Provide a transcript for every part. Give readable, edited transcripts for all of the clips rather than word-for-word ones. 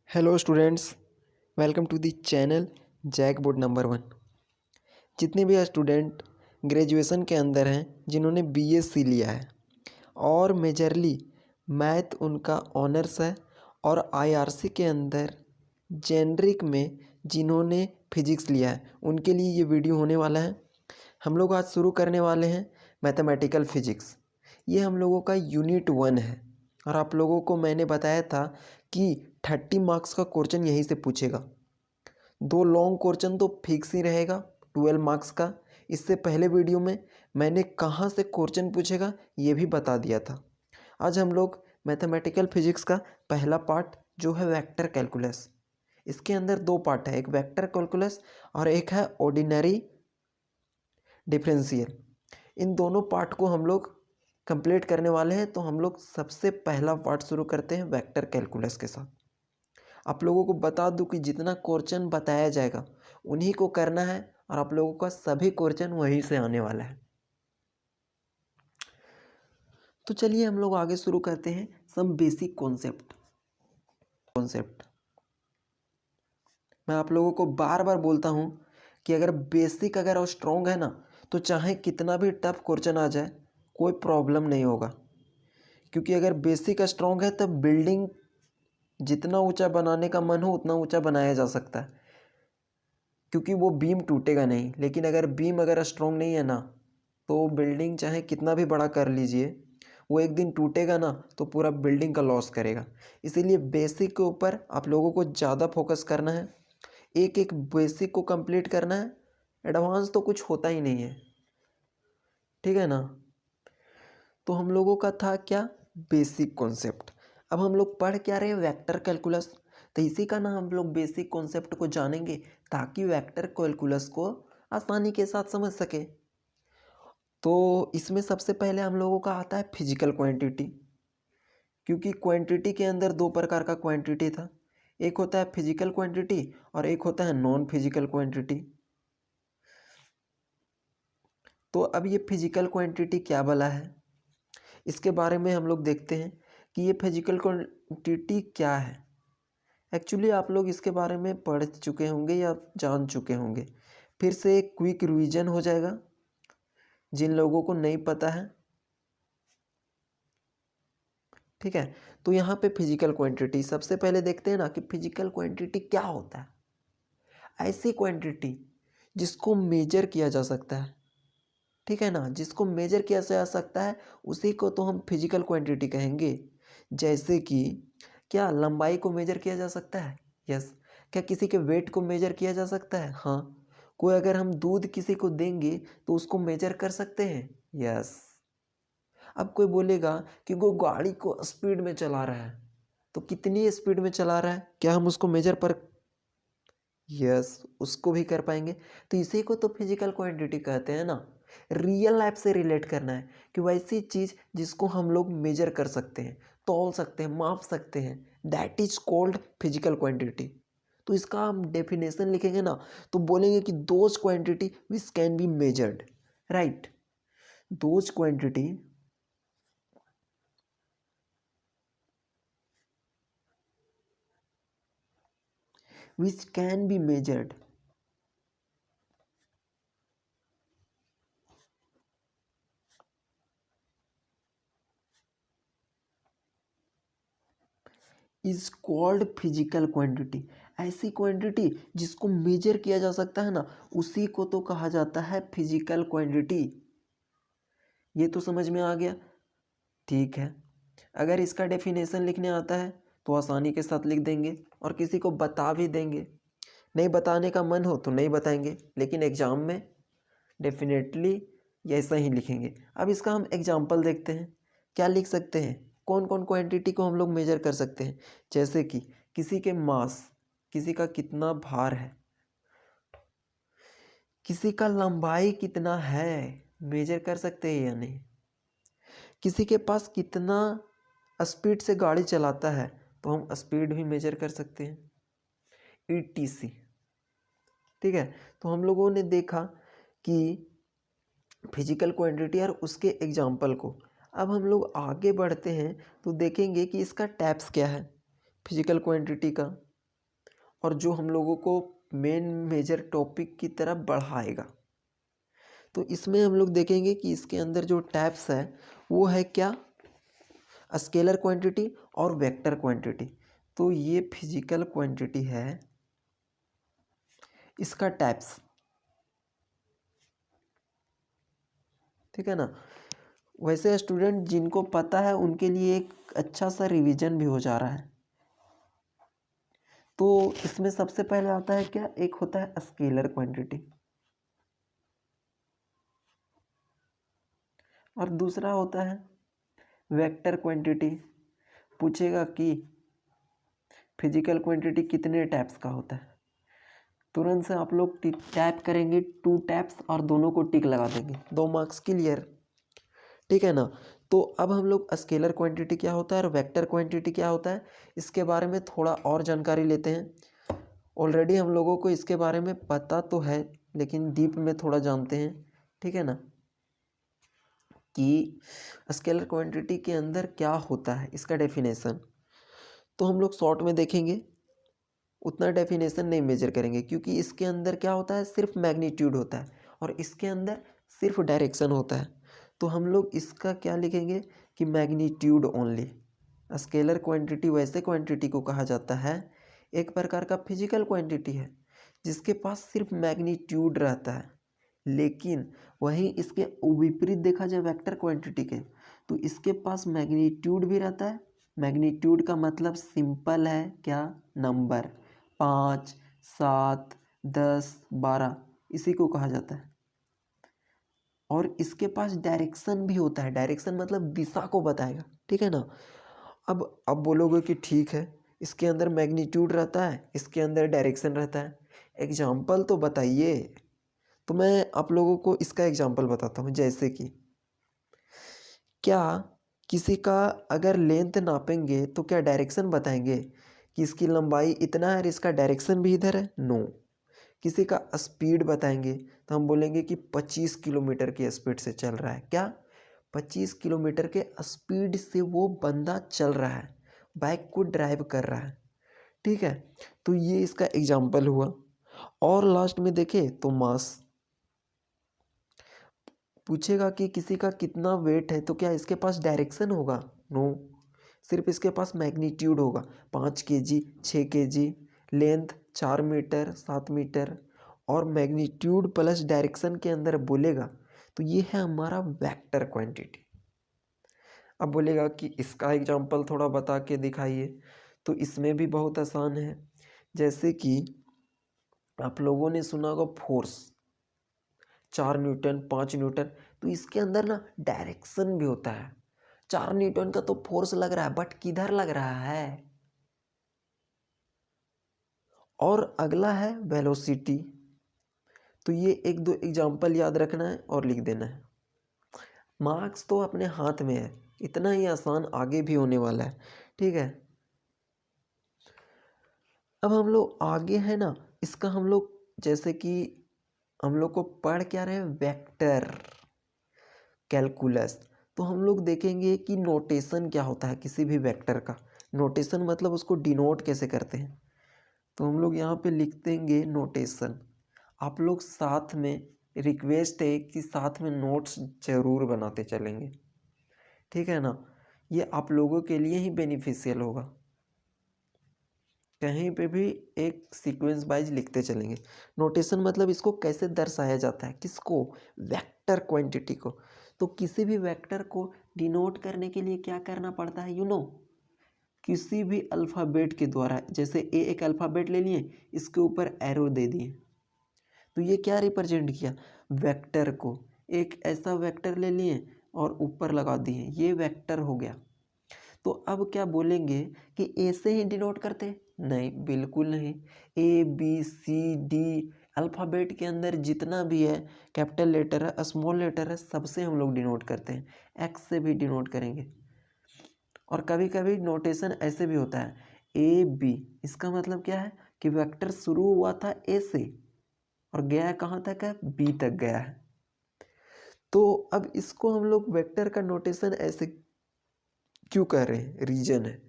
Hello students, welcome to the channel JAC board number 1। जितने भी student graduation के अंदर हैं जिन्होंने बीएससी लिया है और मेजरली मैथ उनका ऑनर्स है और आईआरसी के अंदर जेनरिक में जिन्होंने फिजिक्स लिया है उनके लिए ये वीडियो होने वाला है। हम लोग आज शुरू करने वाले हैं मैथमेटिकल फिजिक्स। ये हम लोगों का यूनिट 1 है और आप लोगों को मैंने बताया था कि 30 मार्क्स का क्वेश्चन यहीं से पूछेगा। 2 लॉन्ग क्वेश्चन तो फिक्स ही रहेगा 12 मार्क्स का। इससे पहले वीडियो में मैंने कहाँ से क्वेश्चन पूछेगा ये भी बता दिया था। आज हम लोग मैथमेटिकल फिजिक्स का पहला पार्ट जो है वेक्टर कैलकुलस, इसके अंदर 2 पार्ट है, एक वेक्टर कैलकुलस और एक है ऑर्डिनरी डिफरेंशियल। इन दोनों पार्ट को हम लोग कंप्लीट करने वाले हैं। तो हम लोग सबसे पहला पार्ट शुरू करते हैं वेक्टर कैलकुलस के साथ। आप लोगों को बता दूं कि जितना क्वेश्चन बताया जाएगा उन्हीं को करना है और आप लोगों का सभी क्वेश्चन वहीं से आने वाला है। तो चलिए हम लोग आगे शुरू करते हैं सम बेसिक कॉन्सेप्ट। मैं आप लोगों को बार बार बोलता हूं कि अगर बेसिक अगर स्ट्रॉन्ग है ना तो चाहे कितना भी टफ क्वेश्चन आ जाए कोई प्रॉब्लम नहीं होगा, क्योंकि अगर बेसिक स्ट्रॉन्ग है तब बिल्डिंग जितना ऊंचा बनाने का मन हो उतना ऊंचा बनाया जा सकता है, क्योंकि वो बीम टूटेगा नहीं। लेकिन अगर बीम अगर स्ट्रॉन्ग नहीं है ना तो बिल्डिंग चाहे कितना भी बड़ा कर लीजिए वो एक दिन टूटेगा ना तो पूरा बिल्डिंग का लॉस करेगा। इसीलिए बेसिक के ऊपर आप लोगों को ज़्यादा फोकस करना है, एक एक बेसिक को कंप्लीट करना है। एडवांस तो कुछ होता ही नहीं है, ठीक है ना। तो हम लोगों का था क्या, बेसिक कॉन्सेप्ट। अब हम लोग पढ़ क्या रहे हैं, वेक्टर कैलकुलस। तो इसी का ना हम लोग बेसिक कॉन्सेप्ट को जानेंगे ताकि वेक्टर कैलकुलस को आसानी के साथ समझ सके। तो इसमें सबसे पहले हम लोगों का आता है फिजिकल क्वांटिटी, क्योंकि क्वांटिटी के अंदर 2 प्रकार का क्वांटिटी था, एक होता है फिजिकल क्वांटिटी और एक होता है नॉन फिजिकल क्वांटिटी। तो अब ये फिजिकल क्वांटिटी क्या भला है, इसके बारे में हम लोग देखते हैं कि ये फिजिकल क्वांटिटी क्या है। एक्चुअली आप लोग इसके बारे में पढ़ चुके होंगे या जान चुके होंगे। फिर से एक क्विक रिवीजन हो जाएगा जिन लोगों को नहीं पता है, ठीक है। तो यहाँ पे फिजिकल क्वांटिटी सबसे पहले देखते हैं ना कि फिजिकल क्वांटिटी क्या होता है। ऐसी क्वांटिटी जिसको मेजर किया जा सकता है, ठीक है ना, जिसको मेजर किया जा सकता है उसी को तो हम फिजिकल क्वांटिटी कहेंगे। जैसे कि क्या लंबाई को मेजर किया जा सकता है, यस। क्या किसी के वेट को मेजर किया जा सकता है, हाँ। कोई अगर हम दूध किसी को देंगे तो उसको मेजर कर सकते हैं, यस। अब कोई बोलेगा कि वो गाड़ी को स्पीड में चला रहा है, तो कितनी स्पीड में चला रहा है, क्या हम उसको मेजर पर, यस, उसको भी कर पाएंगे। तो इसी को तो फिजिकल क्वांटिटी कहते हैं ना। रियल लाइफ से रिलेट करना है कि वैसी चीज़ जिसको हम लोग मेजर कर सकते हैं, तौल सकते हैं, माप सकते हैं, that is called physical quantity. तो इसका हम डेफिनेशन लिखेंगे ना तो बोलेंगे कि those quantity which can be measured, right. Those quantity which can be measured is called physical quantity। ऐसी क्वांटिटी जिसको मेजर किया जा सकता है ना उसी को तो कहा जाता है फिजिकल क्वांटिटी। ये तो समझ में आ गया, ठीक है। अगर इसका डेफिनेशन लिखने आता है तो आसानी के साथ लिख देंगे और किसी को बता भी देंगे। नहीं बताने का मन हो तो नहीं बताएंगे, लेकिन एग्जाम में डेफिनेटली ऐसा ही लिखेंगे। अब इसका हम एग्जाम्पल देखते हैं, क्या लिख सकते हैं, कौन कौन क्वांटिटी को हम लोग मेजर कर सकते हैं। जैसे कि किसी के मास, किसी का कितना भार है, किसी का लंबाई कितना है, मेजर कर सकते हैं या नहीं। किसी के पास कितना स्पीड से गाड़ी चलाता है तो हम स्पीड भी मेजर कर सकते हैं, ETC, ठीक है। तो हम लोगों ने देखा कि फिजिकल क्वांटिटी और उसके एग्जाम्पल को। अब हम लोग आगे बढ़ते हैं तो देखेंगे कि इसका टाइप्स क्या है फिजिकल क्वांटिटी का। और जो हम लोगों को मेन मेजर टॉपिक की तरफ बढ़ाएगा। तो इसमें हम लोग देखेंगे कि इसके अंदर जो टाइप्स है वो है क्या, स्केलर क्वांटिटी और वेक्टर क्वांटिटी। तो ये फिजिकल क्वांटिटी है, इसका टाइप्स, ठीक है ना। वैसे स्टूडेंट जिनको पता है उनके लिए एक अच्छा सा रिवीजन भी हो जा रहा है। तो इसमें सबसे पहले आता है क्या, एक होता है स्केलर क्वांटिटी और दूसरा होता है वेक्टर क्वांटिटी। पूछेगा कि फिजिकल क्वांटिटी कितने टाइप्स का होता है, तुरंत से आप लोग टाइप करेंगे 2 टाइप्स और दोनों को टिक लगा देंगे, 2 मार्क्स क्लियर, ठीक है ना। तो अब हम लोग स्केलर क्वांटिटी क्या होता है और वेक्टर क्वांटिटी क्या होता है, इसके बारे में थोड़ा और जानकारी लेते हैं। ऑलरेडी हम लोगों को इसके बारे में पता तो है, लेकिन डीप में थोड़ा जानते हैं, ठीक है ना, कि स्केलर क्वांटिटी के अंदर क्या होता है, इसका डेफिनेशन। तो हम लोग शॉर्ट में देखेंगे, उतना डेफिनेशन नहीं मेजर करेंगे, क्योंकि इसके अंदर क्या होता है, सिर्फ मैग्नीट्यूड होता है और इसके अंदर सिर्फ डायरेक्शन होता है। तो हम लोग इसका क्या लिखेंगे कि मैग्नीट्यूड ओनली। स्केलर क्वांटिटी वैसे क्वांटिटी को कहा जाता है, एक प्रकार का फिजिकल क्वांटिटी है जिसके पास सिर्फ मैग्नीट्यूड रहता है। लेकिन वहीं इसके विपरीत देखा जाए वेक्टर क्वांटिटी के, तो इसके पास मैग्नीट्यूड भी रहता है। मैग्नीट्यूड का मतलब सिंपल है क्या, नंबर, 5, 7, 10, 12, इसी को कहा जाता है। और इसके पास डायरेक्शन भी होता है, डायरेक्शन मतलब दिशा को बताएगा, ठीक है ना। अब बोलोगे कि ठीक है, इसके अंदर मैग्नीट्यूड रहता है, इसके अंदर डायरेक्शन रहता है, एग्जाम्पल तो बताइए। तो मैं आप लोगों को इसका एग्जाम्पल बताता हूँ। जैसे कि क्या किसी का अगर लेंथ नापेंगे तो क्या डायरेक्शन बताएंगे कि इसकी लंबाई इतना है और इसका डायरेक्शन भी इधर है, नो। किसी का स्पीड बताएंगे तो हम बोलेंगे कि 25 किलोमीटर की स्पीड से चल रहा है, क्या 25 किलोमीटर के स्पीड से वो बंदा चल रहा है, बाइक को ड्राइव कर रहा है, ठीक है। तो ये इसका एग्जाम्पल हुआ। और लास्ट में देखें तो मास, पूछेगा कि किसी का कितना वेट है तो क्या इसके पास डायरेक्शन होगा, नो, सिर्फ इसके पास मैग्नीट्यूड होगा, 5 KG, 6 KG, length 4 metre, 7 metre, और मैग्नीट्यूड प्लस डायरेक्शन के अंदर बोलेगा तो ये है हमारा वेक्टर क्वांटिटी। अब बोलेगा कि इसका एग्जांपल थोड़ा बता के दिखाइए, तो इसमें भी बहुत आसान है। जैसे कि आप लोगों ने सुना होगा फोर्स, 4 न्यूटन, 5 न्यूटन, तो इसके अंदर ना डायरेक्शन भी होता है। 4 न्यूटन का तो फोर्स लग रहा है, बट किधर लग रहा है। और अगला है वेलोसिटी। तो ये 1-2 एग्जाम्पल याद रखना है और लिख देना है। मार्क्स तो अपने हाथ में है, इतना ही आसान आगे भी होने वाला है, ठीक है। अब हम लोग आगे है ना, इसका हम लोग जैसे कि हम लोग को पढ़ क्या रहे हैं, वेक्टर कैलकुलस। तो हम लोग देखेंगे कि नोटेशन क्या होता है किसी भी वेक्टर का। नोटेशन मतलब उसको डिनोट कैसे करते हैं, तो हम लोग यहाँ पे लिख देंगे नोटेशन। आप लोग साथ में, रिक्वेस्ट है कि साथ में नोट्स ज़रूर बनाते चलेंगे, ठीक है ना। ये आप लोगों के लिए ही बेनिफिशियल होगा, कहीं पे भी एक सीक्वेंस वाइज लिखते चलेंगे। नोटेशन मतलब इसको कैसे दर्शाया जाता है, किसको, वेक्टर क्वांटिटी को। तो किसी भी वेक्टर को डिनोट करने के लिए क्या करना पड़ता है, किसी भी अल्फ़ाबेट के द्वारा। जैसे ए एक अल्फ़ाबेट ले लिए, इसके ऊपर एरो दे दिए, तो ये क्या रिप्रेजेंट किया, वेक्टर को। एक ऐसा वेक्टर ले लिए और ऊपर लगा दिए, ये वेक्टर हो गया। तो अब क्या बोलेंगे कि ए से ही डिनोट करते हैं, नहीं, बिल्कुल नहीं। A B C D alphabet के अंदर जितना भी है, कैपिटल लेटर है, स्मॉल लेटर है, सबसे हम लोग डिनोट करते हैं। एक्स से भी डिनोट करेंगे। और कभी कभी नोटेशन ऐसे भी होता है, ए बी, इसका मतलब क्या है कि वेक्टर शुरू हुआ था ए से और गया कहाँ तक है, बी तक गया है। तो अब इसको हम लोग वेक्टर का नोटेशन ऐसे क्यों कह रहे हैं, रीजन है,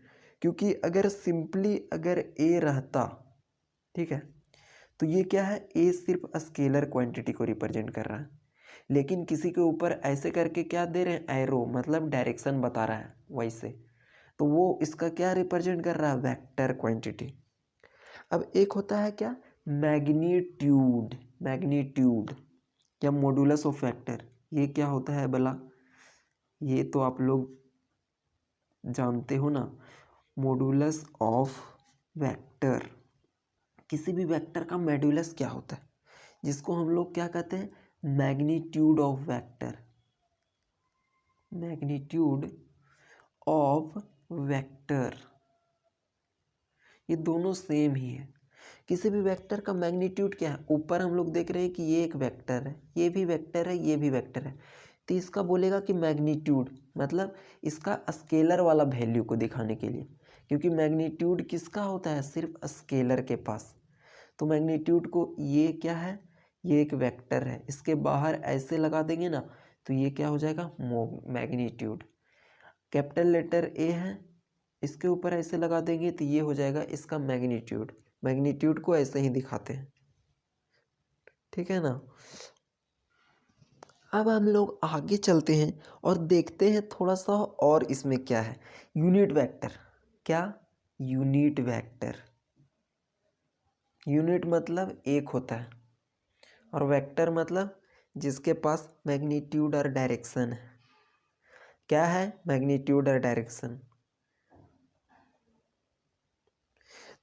क्योंकि अगर सिंपली अगर ए रहता ठीक है। तो ये क्या है, ए सिर्फ स्केलर क्वांटिटी को रिप्रेजेंट कर रहा है, लेकिन किसी के ऊपर ऐसे करके क्या दे रहे हैं, एरो, मतलब डायरेक्शन बता रहा है वैसे, तो वो इसका क्या रिप्रेजेंट कर रहा है, वेक्टर क्वांटिटी। अब एक होता है क्या, मैग्नीट्यूड, मैग्नीट्यूड या मॉडुलस ऑफ वेक्टर। ये क्या होता है भला, ये तो आप लोग जानते हो ना, मॉडुलस ऑफ वेक्टर। किसी भी वेक्टर का मॉड्यूलस क्या होता है, जिसको हम लोग क्या कहते हैं, magnitude of vector, magnitude of vector. ये दोनों सेम ही है। किसी भी वेक्टर का मैग्नीट्यूड क्या है, ऊपर हम लोग देख रहे हैं कि ये एक वेक्टर है, ये भी वेक्टर है, ये भी वेक्टर है, तो इसका बोलेगा कि मैग्नीट्यूड, मतलब इसका स्केलर वाला वैल्यू को दिखाने के लिए, क्योंकि मैग्नीट्यूड किसका होता है, सिर्फ स्केलर के पास। तो मैग्नीट्यूड को, ये क्या है, ये एक वेक्टर है, इसके बाहर ऐसे लगा देंगे ना, तो ये क्या हो जाएगा, मैग्नीट्यूड। कैपिटल लेटर ए है, इसके ऊपर ऐसे लगा देंगे तो ये हो जाएगा इसका मैग्नीट्यूड। मैग्नीट्यूड को ऐसे ही दिखाते हैं, ठीक है ना। अब हम लोग आगे चलते हैं और देखते हैं थोड़ा सा और इसमें क्या है, यूनिट वेक्टर। क्या, यूनिट वेक्टर। यूनिट मतलब एक होता है, और वेक्टर मतलब जिसके पास मैग्नीट्यूड और डायरेक्शन है। क्या है, मैग्नीट्यूड और डायरेक्शन।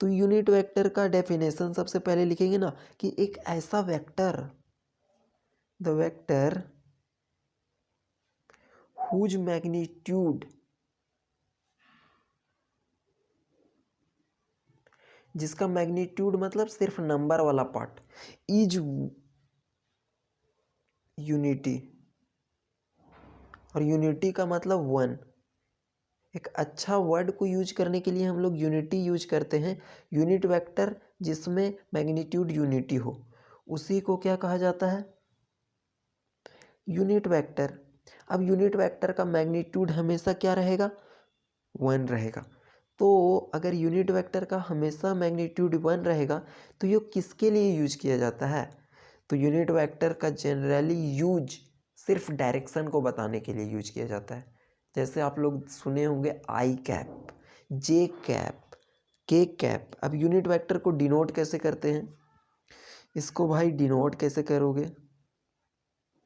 तो यूनिट वेक्टर का डेफिनेशन सबसे पहले लिखेंगे ना, कि एक ऐसा vector, the vector whose magnitude, जिसका मैग्नीट्यूड मतलब सिर्फ नंबर वाला पार्ट, इज यूनिटी, और यूनिटी का मतलब वन। एक अच्छा वर्ड को यूज करने के लिए हम लोग यूनिटी यूज करते हैं। यूनिट वेक्टर जिसमें मैग्नीट्यूड यूनिटी हो, उसी को क्या कहा जाता है, यूनिट वेक्टर। अब यूनिट वेक्टर का मैग्नीट्यूड हमेशा क्या रहेगा, वन रहेगा। तो अगर यूनिट वेक्टर का हमेशा मैग्नीट्यूड वन रहेगा, तो ये किसके लिए यूज किया जाता है, तो यूनिट वेक्टर का जनरली यूज सिर्फ डायरेक्शन को बताने के लिए यूज किया जाता है। जैसे आप लोग सुने होंगे आई कैप, जे कैप, के कैप। अब यूनिट वेक्टर को डिनोट कैसे करते हैं, इसको भाई डिनोट कैसे करोगे,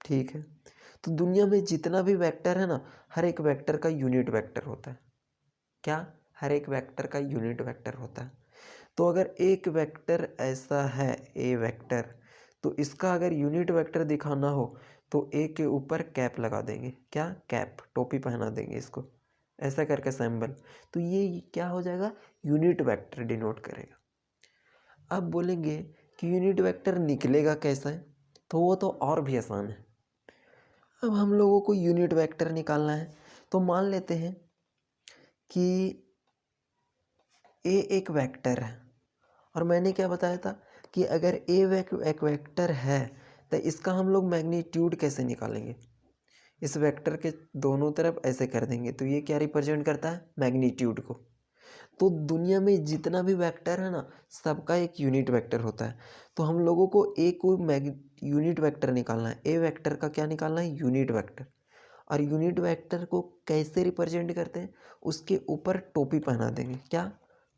ठीक है। तो दुनिया में जितना भी वेक्टर है ना, हर एक वेक्टर का यूनिट वेक्टर होता है। क्या, हर एक वेक्टर का यूनिट वेक्टर होता है। तो अगर एक वेक्टर ऐसा है, ए वेक्टर, तो इसका अगर यूनिट वेक्टर दिखाना हो तो ए के ऊपर कैप लगा देंगे, क्या, कैप, टोपी पहना देंगे इसको, ऐसा करके सिंबल, तो ये क्या हो जाएगा, यूनिट वेक्टर डिनोट करेगा। अब बोलेंगे कि यूनिट वेक्टर निकलेगा कैसा है, तो वो तो और भी आसान है। अब हम लोगों को यूनिट वेक्टर निकालना है, तो मान लेते हैं कि ए एक वेक्टर है, और मैंने क्या बताया था कि अगर ए एक वेक्टर है तो इसका हम लोग मैग्नीट्यूड कैसे निकालेंगे, इस वेक्टर के दोनों तरफ ऐसे कर देंगे, तो ये क्या रिप्रेजेंट करता है, मैग्नीट्यूड को। तो दुनिया में जितना भी वेक्टर है ना, सबका एक यूनिट वेक्टर होता है। तो हम लोगों को ए को यूनिट वेक्टर निकालना है, ए वेक्टर का क्या निकालना है, यूनिट वेक्टर। और यूनिट वेक्टर को कैसे रिप्रेजेंट करते हैं, उसके ऊपर टोपी पहना देंगे, क्या,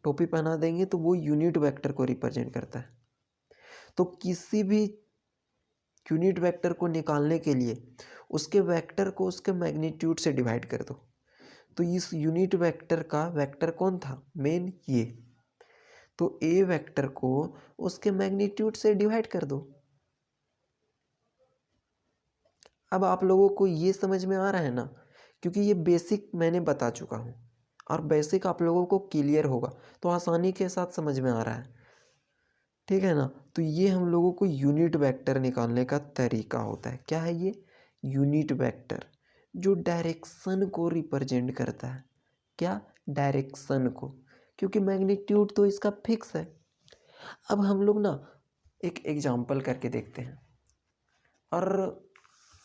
टोपी पहना देंगे, तो वो यूनिट वेक्टर को रिप्रेजेंट करता है। तो किसी भी यूनिट वेक्टर को निकालने के लिए उसके वेक्टर को उसके मैग्नीट्यूड से डिवाइड कर दो। तो इस यूनिट वेक्टर का वेक्टर कौन था, मेन ये, तो ए वेक्टर को उसके मैग्नीट्यूड से डिवाइड कर दो। अब आप लोगों को ये समझ में आ रहा है ना, क्योंकि ये बेसिक मैंने बता चुका हूँ, और बेसिक आप लोगों को क्लियर होगा, तो आसानी के साथ समझ में आ रहा है, ठीक है ना। तो ये हम लोगों को यूनिट वेक्टर निकालने का तरीका होता है। क्या है ये, यूनिट वेक्टर, जो डायरेक्शन को रिप्रेजेंट करता है, क्या, डायरेक्शन को, क्योंकि मैग्नीट्यूड तो इसका फिक्स है। अब हम लोग ना एक एग्जाम्पल करके देखते हैं, और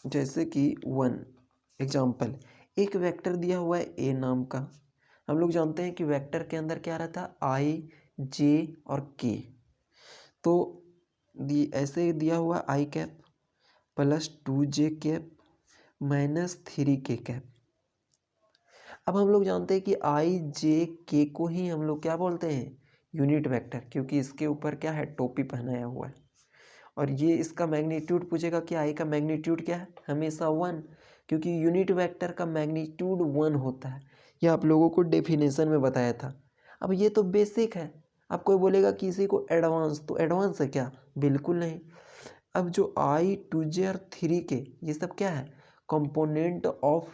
जैसे कि वन एग्जाम्पल, एक वेक्टर दिया हुआ है ए नाम का। हम लोग जानते हैं कि वेक्टर के अंदर क्या रहता है, आई, जे और के। तो ऐसे दिया हुआ I cap plus 2j cap minus 3k cap. अब हम लोग जानते हैं कि आई जे के को ही हम लोग क्या बोलते हैं, यूनिट वेक्टर, क्योंकि इसके ऊपर क्या है, टोपी पहनाया हुआ है। और ये इसका मैग्नीट्यूड पूछेगा कि आई का मैग्नीट्यूड क्या है, हमेशा 1, क्योंकि यूनिट वेक्टर का मैग्नीट्यूड 1 होता है। यह आप लोगों को डेफिनेशन में बताया था। अब ये तो बेसिक है। अब कोई बोलेगा कि इसी को एडवांस, तो एडवांस है क्या, बिल्कुल नहीं। अब जो आई 2j और 3k ये सब क्या है, कंपोनेंट ऑफ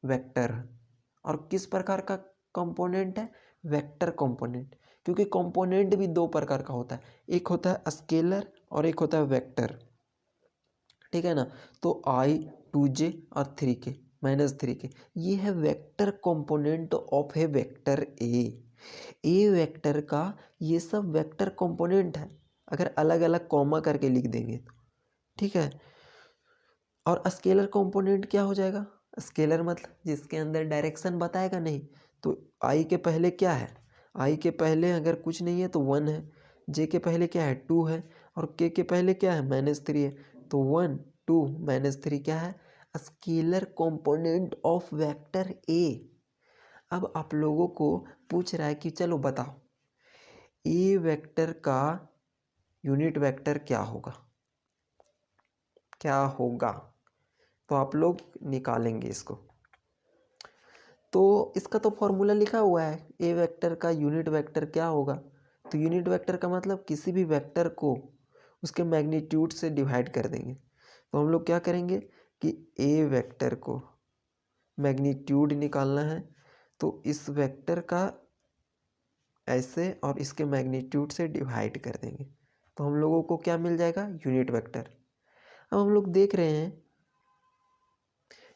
वेक्टर। और किस प्रकार का कंपोनेंट है, वेक्टर कंपोनेंट, क्योंकि कंपोनेंट भी दो प्रकार का होता है, एक होता है स्केलर और एक होता है वेक्टर, ठीक है ना। तो आई 2j और 3k माइनस 3k ये है vector component of A vector A vector का ये सब वेक्टर कंपोनेंट है, अगर अलग अलग कॉमा करके लिख देंगे तो, ठीक है। और स्केलर कंपोनेंट क्या हो जाएगा, स्केलर मतलब जिसके अंदर डायरेक्शन बताएगा नहीं। तो आई के पहले क्या है, आई के पहले अगर कुछ नहीं है तो 1 है, जे के पहले क्या है 2 है, और के पहले क्या है -3 है। तो 1 2 -3 क्या है, scalar component of vector A. अब आप लोगों को पूछ रहा है कि चलो बताओ ए वेक्टर का यूनिट वेक्टर क्या होगा, क्या होगा, तो आप लोग निकालेंगे इसको। तो इसका तो फॉर्मूला लिखा हुआ है, ए वेक्टर का यूनिट वेक्टर क्या होगा। तो यूनिट वेक्टर का मतलब किसी भी वेक्टर को उसके मैग्नीट्यूड से डिवाइड कर देंगे। तो हम लोग क्या करेंगे कि ए वेक्टर को मैग्नीट्यूड निकालना है, तो इस वेक्टर का ऐसे और इसके मैग्नीट्यूड से डिवाइड कर देंगे, तो हम लोगों को क्या मिल जाएगा, यूनिट वेक्टर। अब हम लोग देख रहे हैं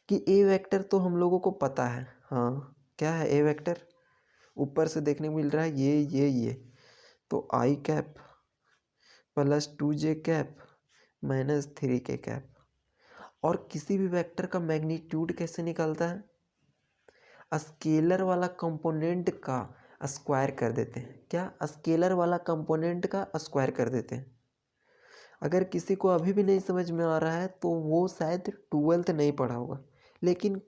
कि ए वेक्टर तो हम लोगों को पता है, हाँ क्या है ए वेक्टर, ऊपर से देखने को मिल रहा है ये। तो I cap plus 2j cap minus 3k cap. और किसी भी वेक्टर का मैग्नीट्यूड कैसे निकलता है, स्केलर वाला कंपोनेंट का स्क्वायर कर देते हैं, क्या, स्केलर वाला कंपोनेंट का स्क्वायर कर देते हैं। अगर किसी को अभी भी नहीं समझ में आ रहा है तो वो शायद 12th नहीं पढ़ा होगा, लेकिन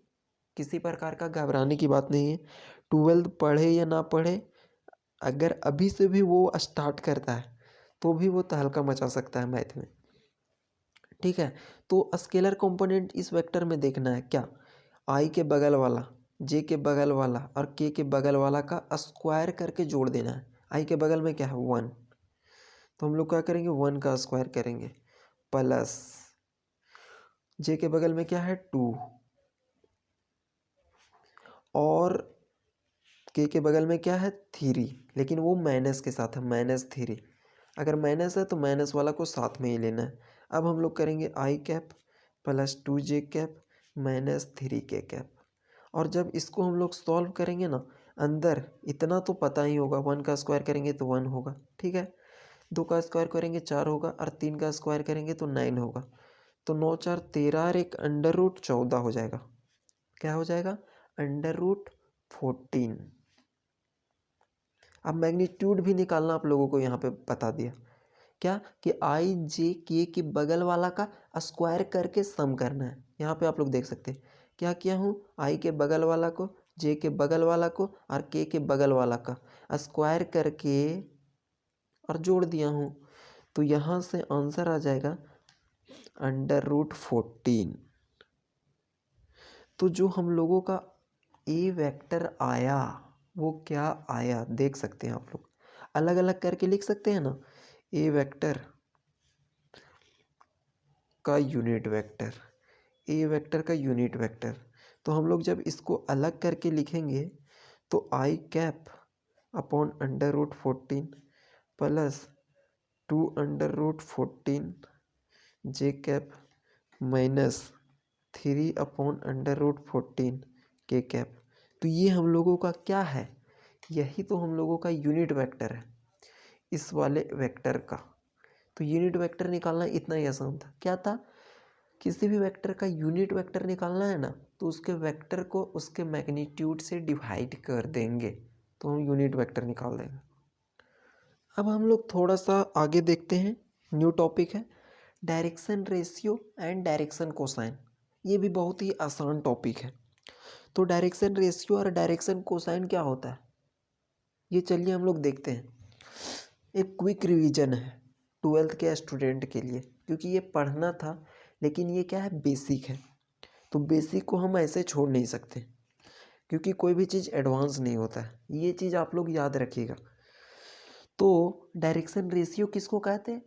किसी प्रकार का घबराने की बात नहीं है। 12th पढ़े या ना पढ़े, अगर अभी से भी वो स्टार्ट करता है तो भी वो तहलका मचा सकता है मैथ में, ठीक है। तो स्केलर कंपोनेंट इस वेक्टर में देखना है क्या, आई के बगल वाला, जे के बगल वाला और के बगल वाला का स्क्वायर करके जोड़ देना है। आई के बगल में क्या है 1, तो हम लोग क्या करेंगे 1 का स्क्वायर करेंगे, प्लस जे के बगल में क्या है 2 और के बगल में क्या है 3, लेकिन वो माइनस के साथ है -3। अगर माइनस है तो माइनस वाला को साथ में ही लेना है। अब हम लोग करेंगे I cap plus 2j cap minus 3k cap. और जब इसको हम लोग सॉल्व करेंगे ना, अंदर इतना तो पता ही होगा, 1 का स्क्वायर करेंगे तो 1 होगा, ठीक है। 2 का स्क्वायर करेंगे 4 होगा, और 3 का स्क्वायर करेंगे तो 9 होगा। तो 9 4 13 और एक √14 हो जाएगा, क्या हो जाएगा, √14। अब मैग्नीट्यूड भी निकालना आप लोगों को यहाँ पे बता दिया, क्या कि आई जे के बगल वाला का स्क्वायर करके सम करना है। यहाँ पे आप लोग देख सकते हैं क्या किया हूँ, आई के बगल वाला को, जे के बगल वाला को और के बगल वाला का स्क्वायर करके और जोड़ दिया हूँ। तो यहाँ से आंसर आ जाएगा √14। तो जो हम लोगों का ए वेक्टर आया वो क्या आया, देख सकते हैं आप लोग, अलग अलग करके लिख सकते हैं ना, ए वेक्टर का यूनिट वेक्टर, ए वेक्टर का यूनिट वेक्टर। तो हम लोग जब इसको अलग करके लिखेंगे तो I cap upon √14 plus 2√14 J cap minus 3/√14 के कैप। तो ये हम लोगों का क्या है, यही तो हम लोगों का यूनिट वेक्टर है इस वाले वेक्टर का। तो यूनिट वेक्टर निकालना इतना ही आसान था, क्या था, किसी भी वेक्टर का यूनिट वेक्टर निकालना है ना, तो उसके वेक्टर को उसके मैग्नीट्यूड से डिवाइड कर देंगे तो हम यूनिट वेक्टर निकाल देंगे। अब हम लोग थोड़ा सा आगे देखते हैं, न्यू टॉपिक है direction ratio and direction cosine. ये भी बहुत ही आसान टॉपिक है। तो डायरेक्शन रेशियो और डायरेक्शन कोसाइन क्या होता है, ये चलिए हम लोग देखते हैं। एक क्विक रिवीजन है 12th के स्टूडेंट के लिए, क्योंकि ये पढ़ना था, लेकिन ये क्या है, बेसिक है। तो बेसिक को हम ऐसे छोड़ नहीं सकते, क्योंकि कोई भी चीज़ एडवांस नहीं होता है। ये चीज़ आप लोग याद रखिएगा। तो डायरेक्शन रेशियो किसको कहते हैं,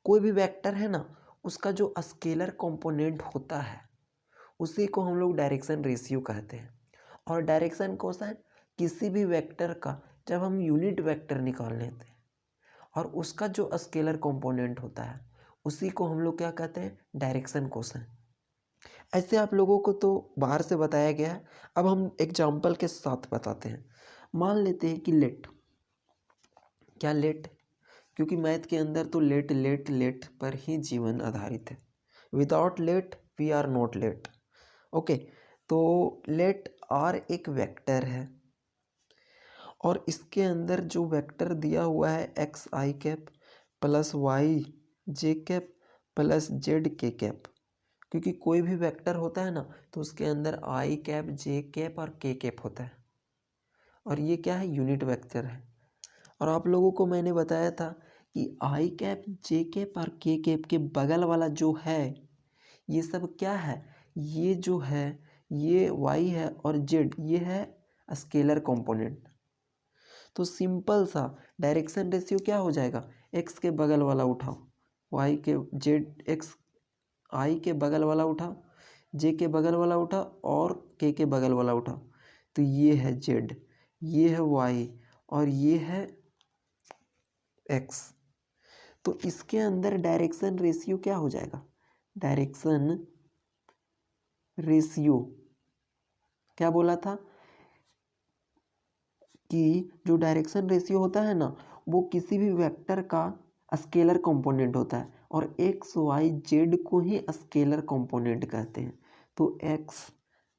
कोई भी वेक्टर है ना, उसका जो स्केलर कंपोनेंट होता है उसी को हम लोग डायरेक्शन रेशियो कहते हैं। और डायरेक्शन कोसाइन किसी भी वेक्टर का जब हम यूनिट वेक्टर निकाल लेते हैं और उसका जो स्केलर कंपोनेंट होता है उसी को हम लोग क्या कहते हैं, डायरेक्शन कोसाइन। ऐसे आप लोगों को तो बाहर से बताया गया है, अब हम एग्जाम्पल के साथ बताते हैं। मान लेते हैं कि लेट, क्या लेट, क्योंकि मैथ के अंदर तो लेट लेट लेट पर ही जीवन आधारित है। Without late we are not late. Okay, तो लेट आर एक वेक्टर है और इसके अंदर जो वेक्टर दिया हुआ है X I cap plus Y J cap plus Z K cap. क्योंकि कोई भी वेक्टर होता है ना तो उसके अंदर आई कैप जे कैप और के कैप होता है, और ये क्या है, यूनिट वेक्टर है। और आप लोगों को मैंने बताया था कि आई कैप जे कैप और के कैप के बगल वाला जो है ये सब क्या है, ये जो है ये वाई है और जेड ये है स्केलर कंपोनेंट। तो सिंपल सा डायरेक्शन रेशियो क्या हो जाएगा, एक्स के बगल वाला उठाओ, वाई के जेड एक्स आई के बगल वाला उठाओ, जे के बगल वाला उठाओ और के बगल वाला उठाओ। तो ये है जेड, ये है वाई और ये है एक्स। तो इसके अंदर डायरेक्शन रेशियो क्या हो जाएगा, डायरेक्शन रेशियो क्या बोला था कि जो डायरेक्शन रेशियो होता है ना वो किसी भी वेक्टर का स्केलर कंपोनेंट होता है, और एक्स वाई जेड को ही स्केलर कंपोनेंट कहते हैं। तो एक्स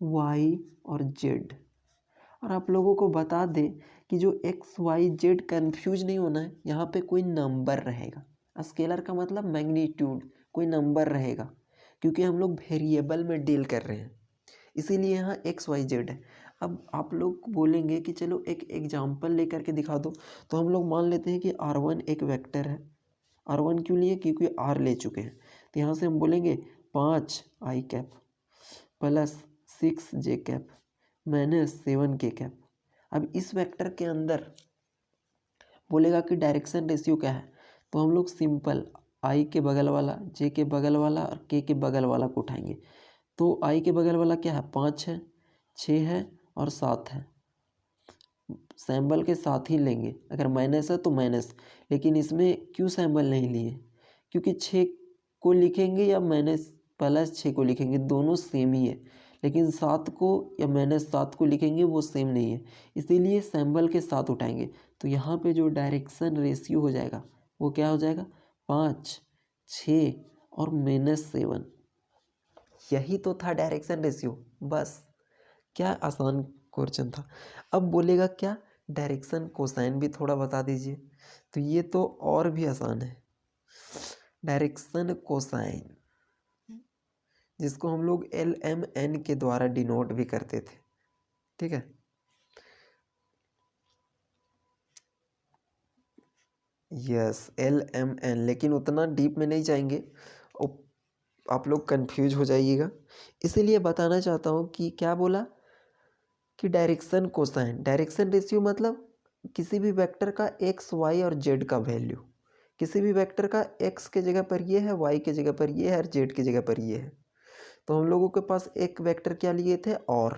वाई और जेड। और आप लोगों को बता दें कि जो एक्स वाई जेड कंफ्यूज नहीं होना है, यहाँ पे कोई नंबर रहेगा। स्केलर का मतलब मैग्नीट्यूड, कोई नंबर रहेगा, क्योंकि हम लोग वेरिएबल में डील कर रहे हैं, इसीलिए यहाँ एक्स वाई जेड है। अब आप लोग बोलेंगे कि चलो एक एग्जाम्पल लेकर के दिखा दो, तो हम लोग मान लेते हैं कि R1 एक वेक्टर है। R1 क्यों लिए, क्योंकि R ले चुके हैं। तो यहाँ से हम बोलेंगे 5 आई कैप प्लस 6 जे कैप माइनस 7 के कैप। अब इस वेक्टर के अंदर बोलेगा कि डायरेक्शन रेशियो क्या है, तो हम लोग सिंपल आई के बगल वाला जे के बगल वाला और के बगल वाला को उठाएंगे। तो आई के बगल वाला क्या है, 5 है, 6 है और 7 है। सैम्बल के साथ ही लेंगे, अगर माइनस है तो माइनस, लेकिन इसमें क्यों सैम्बल नहीं लिए, क्योंकि 6 को लिखेंगे या माइनस प्लस 6 को लिखेंगे दोनों सेम ही है, लेकिन 7 को या -7 को लिखेंगे वो सेम नहीं है, इसीलिए सैम्बल के साथ उठाएंगे। तो यहाँ पे जो डायरेक्शन रेशियो हो जाएगा वो क्या हो जाएगा, 5, 6 और -7। यही तो था डायरेक्शन रेशियो, बस। क्या आसान क्वेश्चन था। अब बोलेगा क्या, डायरेक्शन कोसाइन भी थोड़ा बता दीजिए, तो ये तो और भी आसान है। डायरेक्शन कोसाइन जिसको हम लोग LMN के द्वारा डिनोट भी करते थे, ठीक है। यस LMN, लेकिन उतना डीप में नहीं जाएंगे, आप लोग कंफ्यूज हो जाइएगा, इसीलिए बताना चाहता हूँ कि क्या बोला कि डायरेक्शन कोसाइन, डायरेक्शन रेशियो मतलब किसी भी वेक्टर का एक्स वाई और जेड का वैल्यू, किसी भी वेक्टर का एक्स के जगह पर ये है, वाई के जगह पर ये है और जेड की जगह पर ये है। तो हम लोगों के पास एक वेक्टर क्या लिए थे, और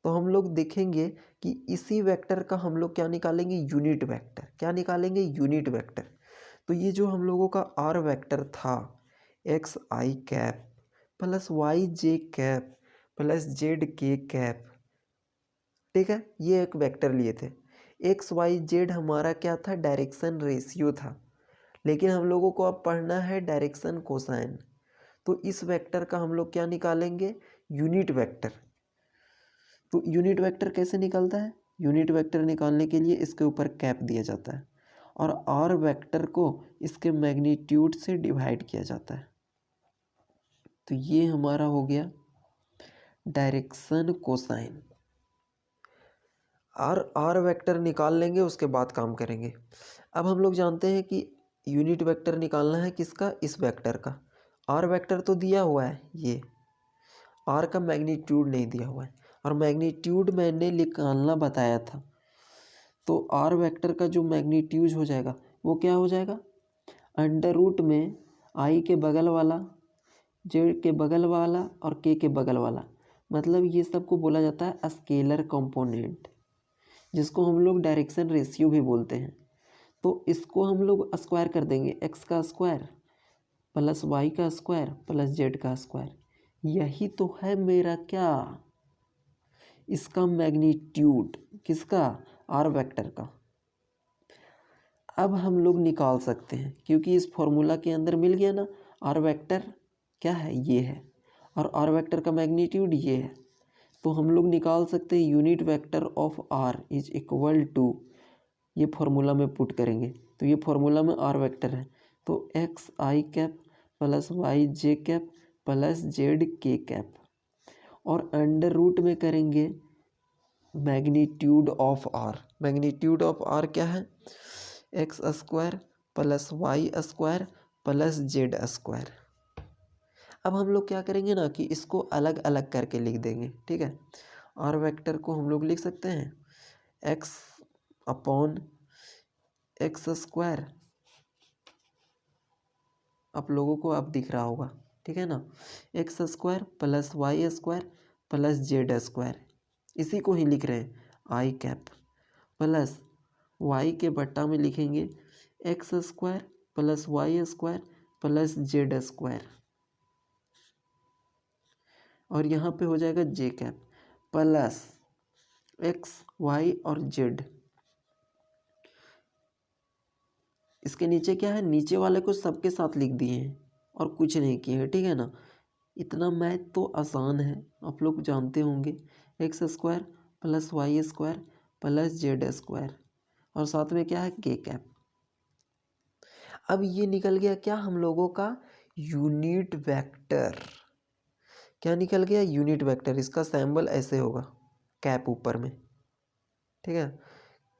तो हम लोग देखेंगे कि इसी वेक्टर का हम लोग क्या निकालेंगे, यूनिट वेक्टर। क्या निकालेंगे, यूनिट वेक्टर। तो ये जो हम लोगों का आर वेक्टर था, x I cap plus Y J cap plus Z K cap, ठीक है, ये एक वेक्टर लिए थे। एक्स वाई जेड हमारा क्या था, डायरेक्शन रेशियो था, लेकिन हम लोगों को अब पढ़ना है डायरेक्शन कोसाइन। तो इस वेक्टर का हम लोग क्या निकालेंगे, यूनिट वेक्टर। तो यूनिट वेक्टर कैसे निकलता है, यूनिट वेक्टर निकालने के लिए इसके ऊपर कैप दिया जाता है, और आर वेक्टर को इसके मैग्नीट्यूड से डिवाइड किया जाता है। तो ये हमारा हो गया डायरेक्शन कोसाइन। आर वेक्टर निकाल लेंगे, उसके बाद काम करेंगे। अब हम लोग जानते हैं कि यूनिट वेक्टर निकालना है किसका, इस वेक्टर का। आर वेक्टर तो दिया हुआ है, ये आर का मैग्नीट्यूड नहीं दिया हुआ है, और मैग्नीट्यूड मैंने निकालना बताया था। तो आर वेक्टर का जो मैग्नीट्यूड हो जाएगा वो क्या हो जाएगा, अंडर रूट में आई के बगल वाला, जेड के बगल वाला और के बगल वाला, मतलब ये सबको बोला जाता है स्केलर कंपोनेंट, जिसको हम लोग डायरेक्शन रेशियो भी बोलते हैं। तो इसको हम लोग स्क्वायर कर देंगे, एक्स का स्क्वायर प्लस वाई का स्क्वायर प्लस जेड का स्क्वायर। यही तो है मेरा क्या, इसका मैग्नीट्यूड, किसका, आर वेक्टर का। अब हम लोग निकाल सकते हैं, क्योंकि इस फॉर्मूला के अंदर मिल गया ना, आर वेक्टर क्या है, ये है, और आर वेक्टर का मैग्नीट्यूड ये है। तो हम लोग निकाल सकते हैं unit vector of R is equal to, ये फॉर्मूला में पुट करेंगे तो ये फॉर्मूला में आर वेक्टर है, तो X I cap plus Y J cap plus Z K cap, और अंडर रूट में करेंगे magnitude of R. Magnitude of R क्या है, X square plus Y square plus Z square. अब हम लोग क्या करेंगे ना कि इसको अलग अलग करके लिख देंगे, ठीक है। आर वेक्टर को हम लोग लिख सकते हैं एक्स अपॉन एक्स स्क्वायर, आप लोगों को अब दिख रहा होगा, ठीक है ना, X square plus Y square plus Z square, इसी को ही लिख रहे हैं आई कैप, प्लस वाई के बट्टा में लिखेंगे X square plus Y square plus Z square, और यहाँ पे हो जाएगा J cap plus X Y और जेड। इसके नीचे क्या है, नीचे वाले को सबके साथ लिख दिए हैं और कुछ नहीं किए हैं, ठीक है ना। इतना मैथ तो आसान है, आप लोग जानते होंगे, X square plus Y square plus Z square, और साथ में क्या है के कैप। अब ये निकल गया क्या हम लोगों का यूनिट वेक्टर, क्या निकल गया, यूनिट वेक्टर। इसका सिंबल ऐसे होगा, कैप ऊपर में, ठीक है,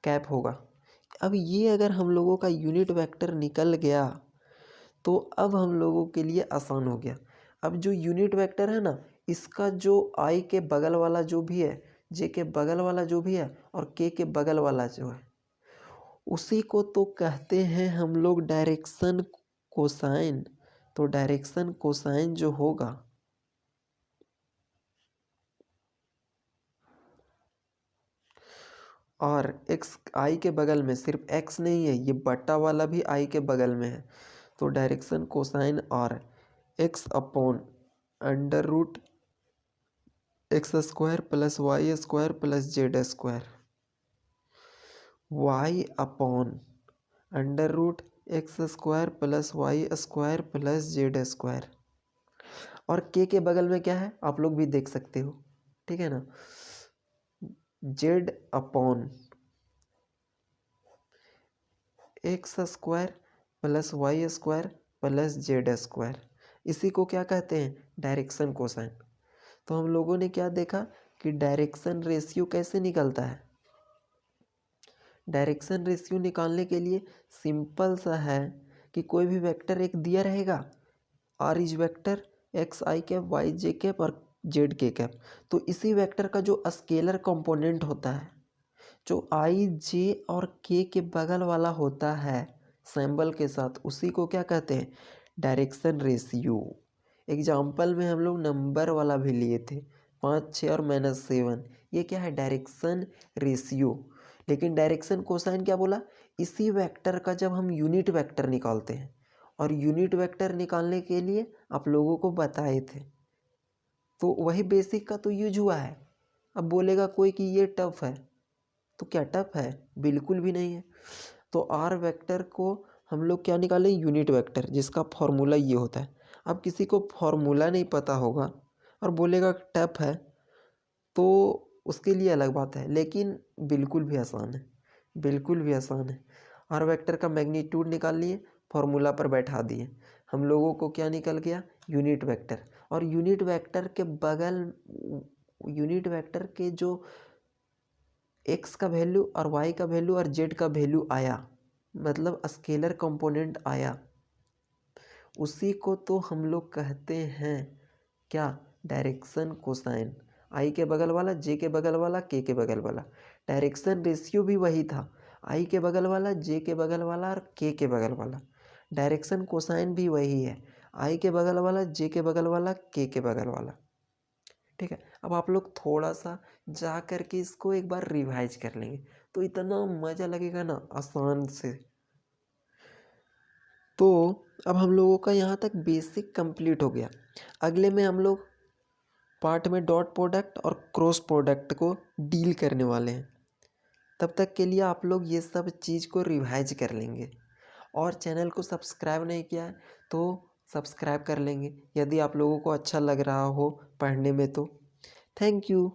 कैप होगा। अब ये अगर हम लोगों का यूनिट वेक्टर निकल गया तो अब हम लोगों के लिए आसान हो गया। अब जो यूनिट वेक्टर है ना, इसका जो आई के बगल वाला जो भी है, जे के बगल वाला जो भी है, और के बगल वाला जो है, उसी को तो कहते हैं हम लोग डायरेक्शन कोसाइन। तो डायरेक्शन कोसाइन जो होगा, और एक्स आई के बगल में सिर्फ एक्स नहीं है, ये बट्टा वाला भी आई के बगल में है, तो direction cosine are X upon under root X square plus Y square plus Z square, Y upon under root X square plus Y square plus Z square, और के बगल में क्या है आप लोग भी देख सकते हो, ठीक है ना, Z upon X square plus Y square plus Z square, इसी को क्या कहते हैं, डायरेक्शन कोसाइन। तो हम लोगों ने क्या देखा कि डायरेक्शन रेशियो कैसे निकलता है। डायरेक्शन रेशियो निकालने के लिए सिंपल सा है कि कोई भी वेक्टर एक दिया रहेगा, R is vector X I cap Y J cap और जेड के कैप, तो इसी वेक्टर का जो स्केलर कंपोनेंट होता है, जो आई जे और के बगल वाला होता है सिंबल के साथ, उसी को क्या कहते हैं, डायरेक्शन रेशियो। एग्जाम्पल में हम लोग नंबर वाला भी लिए थे, 5, 6 और -7, ये क्या है, डायरेक्शन रेशियो। लेकिन डायरेक्शन कोसाइन क्या बोला, इसी वेक्टर का जब हम यूनिट वेक्टर निकालते हैं, और यूनिट वेक्टर निकालने के लिए आप लोगों को बताए थे, तो वही बेसिक का तो यूज हुआ है। अब बोलेगा कोई कि ये टफ है, तो क्या टफ है, बिल्कुल भी नहीं है। तो आर वेक्टर को हम लोग क्या निकालें, यूनिट वेक्टर, जिसका फॉर्मूला ये होता है। अब किसी को फॉर्मूला नहीं पता होगा और बोलेगा टफ है, तो उसके लिए अलग बात है, लेकिन बिल्कुल भी आसान है, बिल्कुल भी आसान है। और वेक्टर का मैग्नीट्यूड निकाल लिए, फॉर्मूला पर बैठा दिए, हम लोगों को क्या निकल गया, यूनिट वेक्टर। और यूनिट वेक्टर के जो एक्स का वैल्यू और वाई का वैल्यू और जेड का वैल्यू आया, मतलब स्केलर कंपोनेंट आया, उसी को तो हम लोग कहते हैं क्या, डायरेक्शन कोसाइन। आई के बगल वाला, जे के बगल वाला, के बगल वाला। डायरेक्शन रेशियो भी वही था, आई के बगल वाला, जे के बगल वाला और के बगल वाला। डायरेक्शन कोसाइन भी वही है, आई के बगल वाला, जे के बगल वाला, के बगल वाला। ठीक है, अब आप लोग थोड़ा सा जा कर के इसको एक बार रिवाइज कर लेंगे तो इतना मज़ा लगेगा ना, आसान से। तो अब हम लोगों का यहाँ तक बेसिक कंप्लीट हो गया। अगले में हम लोग पार्ट में डॉट प्रोडक्ट और क्रॉस प्रोडक्ट को डील करने वाले हैं। तब तक के लिए आप लोग ये सब चीज़ को रिवाइज कर लेंगे। और चैनल को सब्सक्राइब नहीं किया है तो सब्सक्राइब कर लेंगे, यदि आप लोगों को अच्छा लग रहा हो पढ़ने में तो। Thank you.